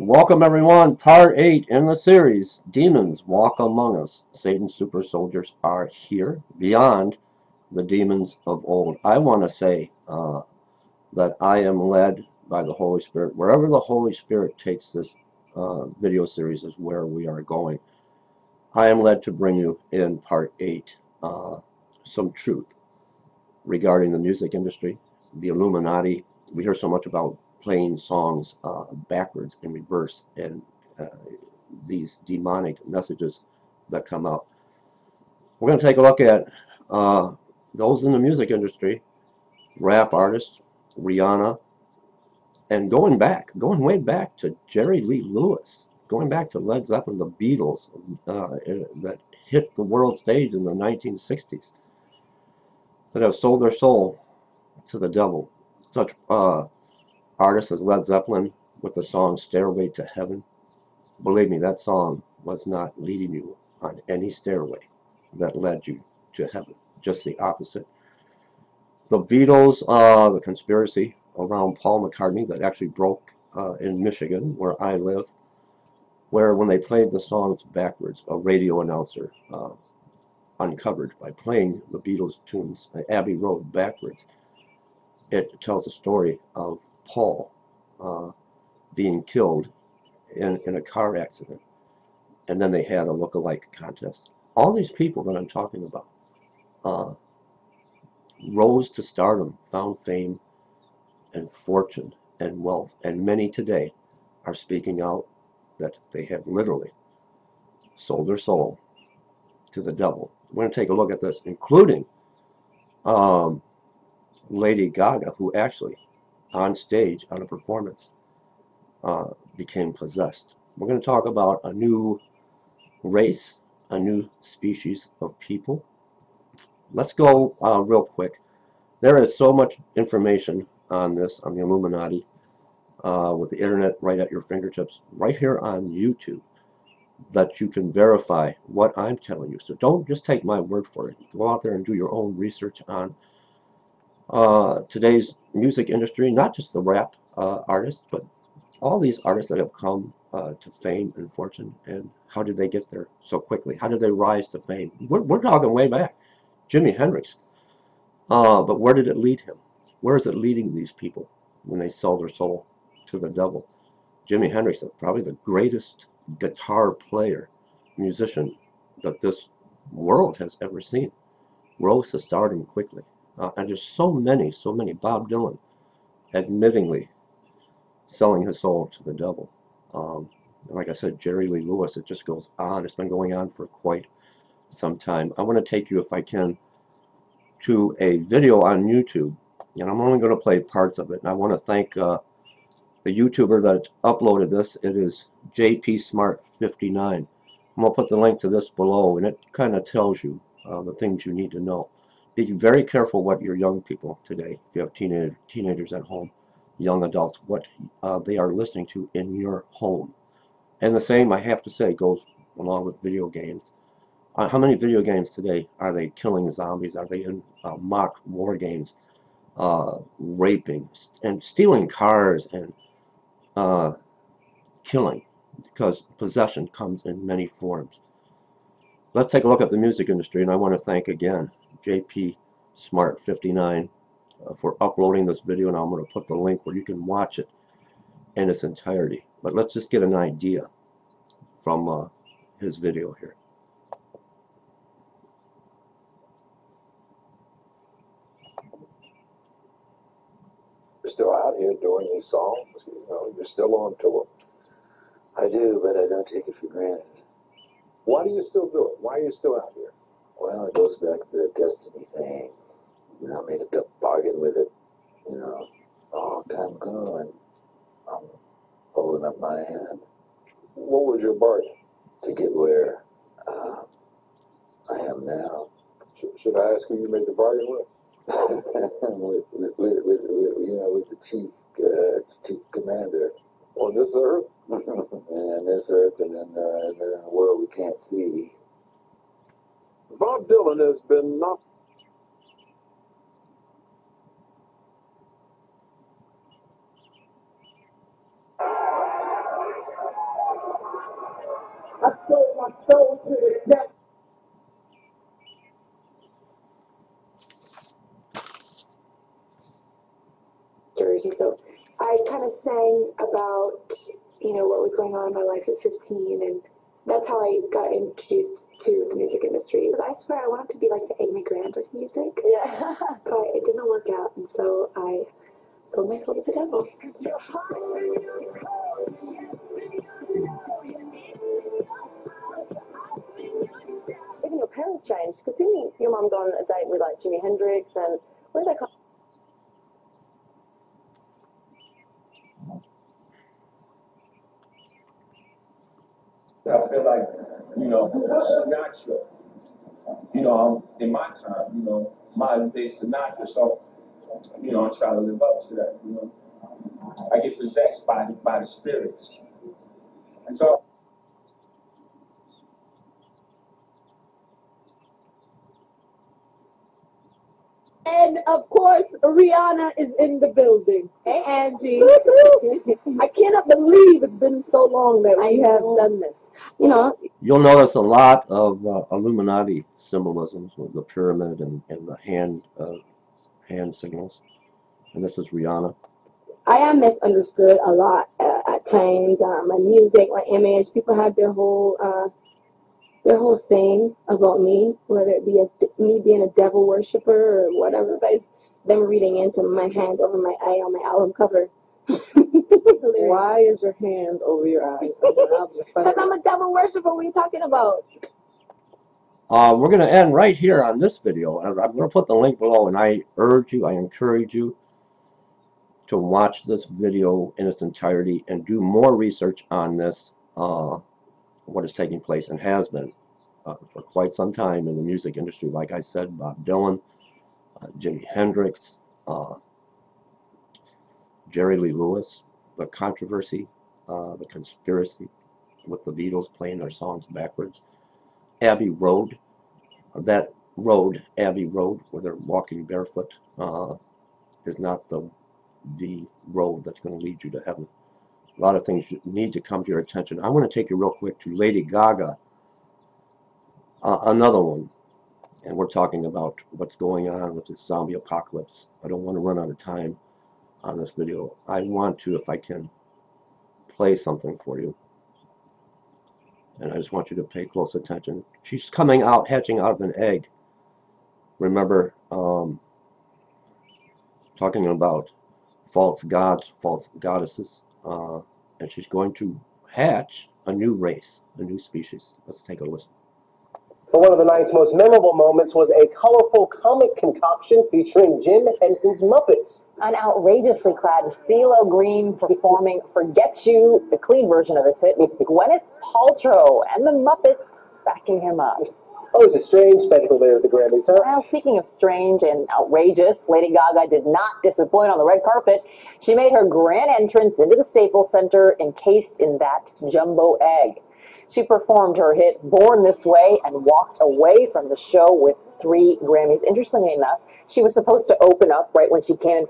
Welcome everyone, part 8 in the series, Demons Walk Among Us. Satan's super soldiers are here, beyond the demons of old. I want to say that I am led by the Holy Spirit. Wherever the Holy Spirit takes this video series is where we are going. I am led to bring you in part 8 some truth regarding the music industry, the Illuminati. We hear so much about playing songs backwards in reverse and these demonic messages that come out. We're going to take a look at those in the music industry, rap artists, Rihanna, and going way back to Jerry Lee Lewis, going back to Led Zeppelin, the Beatles that hit the world stage in the 1960s, that have sold their soul to the devil. Such artists as Led Zeppelin with the song Stairway to Heaven. Believe me, that song was not leading you on any stairway that led you to heaven. Just the opposite. The Beatles, the conspiracy around Paul McCartney that actually broke in Michigan, where I live, where when they played the songs backwards, a radio announcer uncovered by playing the Beatles tunes, Abbey Road, backwards. It tells a story of Paul being killed in a car accident, and then they had a look-alike contest. All these people that I'm talking about rose to stardom, found fame and fortune and wealth, and many today are speaking out that they have literally sold their soul to the devil. We're going to take a look at this, including Lady Gaga, who actually on stage on a performance became possessed. We're going to talk about a new race, a new species of people. Let's go real quick. There is so much information on this, on the Illuminati, with the internet right at your fingertips, right here on YouTube, that you can verify what I'm telling you. So don't just take my word for it. Go out there and do your own research on today's music industry, not just the rap artists, but all these artists that have come to fame and fortune, and how did they get there so quickly? How did they rise to fame? We're talking way back. Jimi Hendrix. But where did it lead him? Where is it leading these people when they sell their soul to the devil? Jimi Hendrix is probably the greatest guitar player, musician that this world has ever seen. Rose to stardom quickly. And there's so many. Bob Dylan, admittingly selling his soul to the devil. Like I said, Jerry Lee Lewis, it just goes on. It's been going on for quite some time. I want to take you, if I can, to a video on YouTube, and I'm only going to play parts of it. And I want to thank the YouTuber that uploaded this. It is JP Smart 59. I'm going to put the link to this below, and it kind of tells you the things you need to know. Be very careful what your young people today, if you have teenagers at home, young adults, what they are listening to in your home. And the same, I have to say, goes along with video games. How many video games today are they killing zombies? Are they in mock war games, raping and stealing cars and killing? Because possession comes in many forms. Let's take a look at the music industry, and I want to thank again JP Smart 59 for uploading this video, and I'm going to put the link where you can watch it in its entirety. But let's just get an idea from his video here. You're still out here doing these songs, you know, you're still on tour. I do, but I don't take it for granted. Why do you still do it? Why are you still out here? Well, it goes back to the destiny thing. You know, I made a bargain with it, you know, a long time ago, and I'm holding up my hand. What was your bargain? To get where I am now. Should I ask who you made the bargain with? with the chief commander On this earth? and this earth, and then in a world we can't see. Bob Dylan has been knocked. my soul to the depth. Jersey. So I kind of sang about, what was going on in my life at 15, and that's how I got introduced to the music industry. I swear I wanted to be like the Amy Grant of music, Yeah. but it did not work out, and so I sold my soul to the devil. Even your parents changed, because didn't your mum go on a date with like Jimi Hendrix, and where did they come? I feel like, Sinatra, in my time, modern day Sinatra, so, I try to live up to that, I get possessed by the spirits. And so, And of course, Rihanna is in the building. Hey, Angie. I cannot believe it's been so long that we have done this. You'll notice a lot of Illuminati symbolisms with the pyramid and the hand signals. And this is Rihanna. I am misunderstood a lot at times. My music, my image, people have their whole thing about me, whether it be me being a devil worshiper or whatever. Besides them reading into my hand over my eye on my album cover. Why is your hand over your eye? Because I'm a devil worshiper. What are you talking about? We're going to end right here on this video. I'm going to put the link below, and I encourage you to watch this video in its entirety and do more research on this, what is taking place and has been for quite some time in the music industry. Like I said, Bob Dylan, Jimi Hendrix, Jerry Lee Lewis, the controversy, the conspiracy with the Beatles playing their songs backwards. Abbey Road, Abbey Road, where they're walking barefoot, is not the road that's going to lead you to heaven. A lot of things need to come to your attention. I want to take you real quick to Lady Gaga, another one. And we're talking about what's going on with this zombie apocalypse. I don't want to run out of time on this video. I want to, if I can, play something for you. And I just want you to pay close attention. She's coming out, hatching out of an egg. Remember, talking about false gods, false goddesses. And she's going to hatch a new race, a new species. Let's take a listen. But one of the night's most memorable moments was a colorful comic concoction featuring Jim Henson's Muppets. An outrageously clad CeeLo Green performing Forget You, the clean version of his hit, with Gwyneth Paltrow and the Muppets backing him up. Oh, it's a strange spectacle there at the Grammys, huh? Well, speaking of strange and outrageous, Lady Gaga did not disappoint on the red carpet. She made her grand entrance into the Staples Center encased in that jumbo egg. She performed her hit Born This Way and walked away from the show with 3 Grammys. Interestingly enough, she was supposed to open up right when she came in.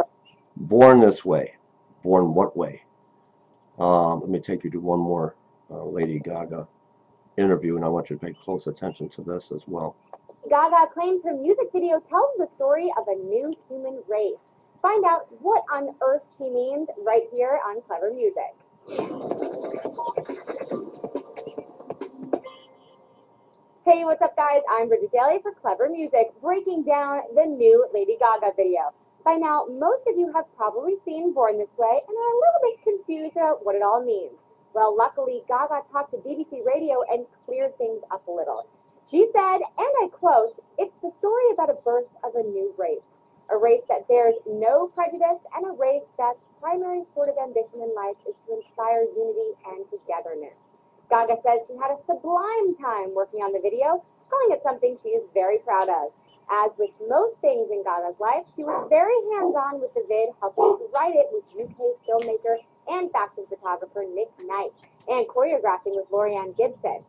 Born This Way. Born what way? Let me take you to one more Lady Gaga interview, and I want you to pay close attention to this as well. Gaga claims her music video tells the story of a new human race. Find out what on earth she means right here on Clever Music. Hey, what's up guys? I'm Bridget Daly for Clever Music, breaking down the new Lady Gaga video. By now, most of you have probably seen Born This Way and are a little bit confused about what it all means. Well, luckily, Gaga talked to BBC Radio and cleared things up a little. She said, and I quote, "It's the story about a birth of a new race. A race that bears no prejudice and a race that's primary sort of ambition in life is to inspire unity and togetherness." Gaga says she had a sublime time working on the video, calling it something she is very proud of. As with most things in Gaga's life, she was very hands-on with the vid, helping to write it with UK filmmaker and fashion photographer Nick Knight, and choreographing with Lorianne Gibson.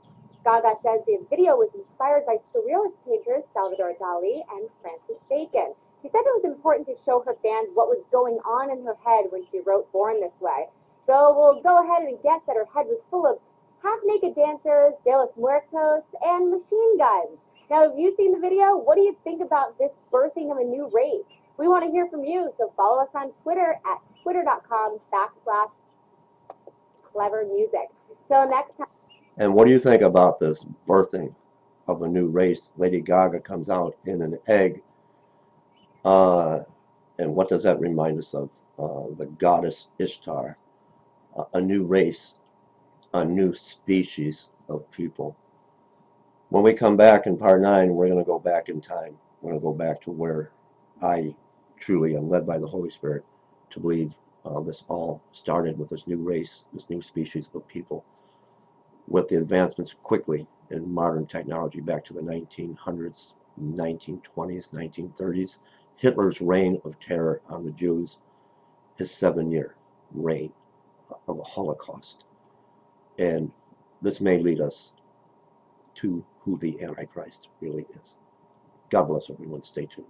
Gaga says the video was inspired by surrealist painters Salvador Dali and Francis Bacon. She said it was important to show her fans what was going on in her head when she wrote Born This Way. So we'll go ahead and guess that her head was full of half-naked dancers, De los Muertos, and machine guns. Now, have you seen the video? What do you think about this birthing of a new race? We want to hear from you, so follow us on Twitter at twitter.com/clevermusic. Till next time. And what do you think about this birthing of a new race? Lady Gaga comes out in an egg. And what does that remind us of? The goddess Ishtar. A new race, a new species of people. When we come back in part 9, we're going to go back in time. We're going to go back to where I truly am led by the Holy Spirit to believe this all started with this new race, this new species of people, with the advancements quickly in modern technology back to the 1900s, 1920s, 1930s. Hitler's reign of terror on the Jews, his 7-year reign of a Holocaust. And this may lead us to who the Antichrist really is. God bless everyone. Stay tuned.